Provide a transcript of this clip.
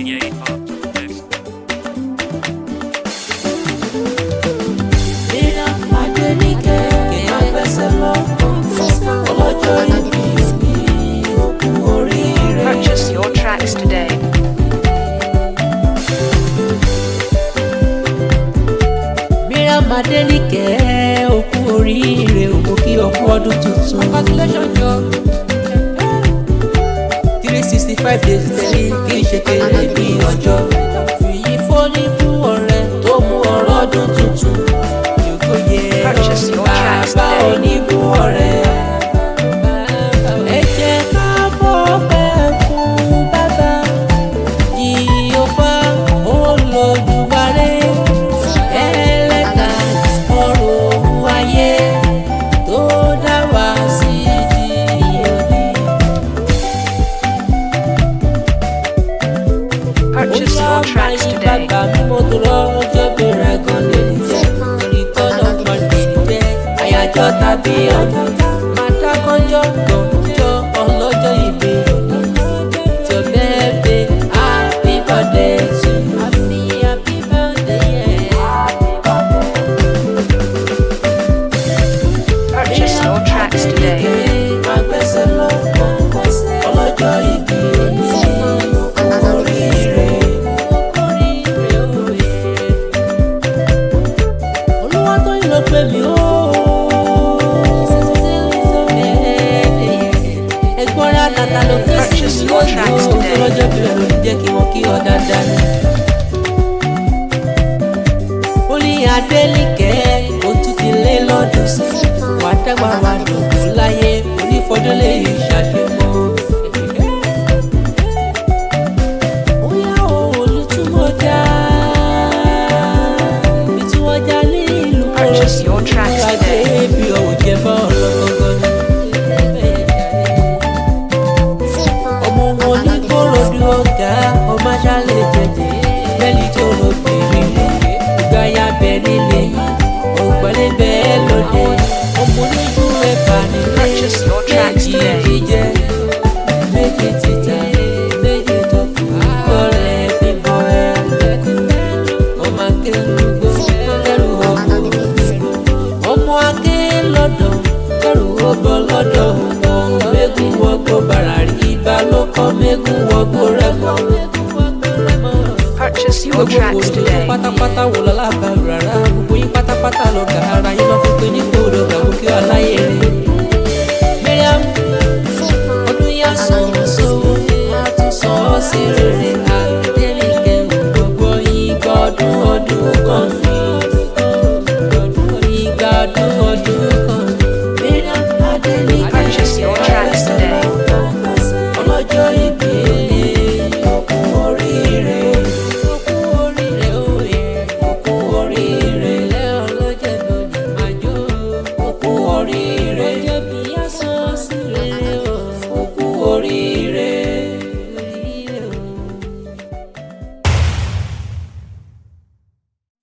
yemiadeiye part of this. Adenike agbẹ́sẹ̀ lọ ọlọ́jọ́ ìbí òní òkú oríire. Purchase your tracks today. Adenike òkú oríire òkú kí ọkú ọdún tuntun. Congratulations jọ. 365 days tẹ́lẹ̀ kí n ṣe kéde bí ọjọ́. Fìyí fóníbù ọ̀rẹ́ tó mú ọ̀rọ̀ ọdún tuntun. Yòókù yẹ bàbá oníbù ọ̀rẹ́. Ẹ jẹ́ ká fọpẹ́ fún bàbá Jèhófà Olódùmarè. Purchase your tracks today. Àyájọ́ tàbí ọdún máta kọjọ́ gbọ̀njọ́ ọlọ́jọ́ ìbí tí ó bẹ́ẹ̀ happy birthday to you. Happy birthday, yeah. Purchase your tracks today. Agbẹ́sẹ̀ lọ ọlọ́jọ́ ìbí oríire. Olúwa tó yìn ló pè mí ó. Purchase your tracks today. Adenike ó tún ti lé lọ́dún sí wà dàgbà wà dùnkù láyé onífọdún lè ṣàṣemọ́. Bóyá olùtúmọ̀já ibi tí wọ́n já ní ìlú Purchase your tracks today. bí ọ̀hún jẹ́ bọ́ ọlọ́gọ́gọ́ ni. Ọmọ wọn ní Ikorodu ọ̀gá ọmọ aṣálẹ̀ jẹjẹ lẹ́ni tó lọ bèrè ìgbà ya bẹ̀ nílé ògbọ́lé bẹ́ẹ̀ lóde ọmọ oníjú ẹ̀fà nílé Purchase your tracks méjì today. jíjẹ méjì títà méjì tó kù lọ́rẹ̀ bíbọ ẹ̀ ọmọ akérúgbó kẹrù ọgbọ ọmọ akélọ́dọ̀ kẹrù ọgbọ lọ́dọ̀ mẹ́gùn wọgbọ bàrà rí ibà ló kọ́ mẹ́gùn wọgbọ rẹ́mọ. Purchase your tracks today. Pátápátá wò lọ lábàá rárá gbogbo yín pátápátá lọ gà ara yín lọ fi pé ní kóòdù gàmú kí ọláyé rè. Miriam ọdún yá sàn sówó àtúnṣe sí rere Adenike gbogbo yín gbọdún ọdún kan.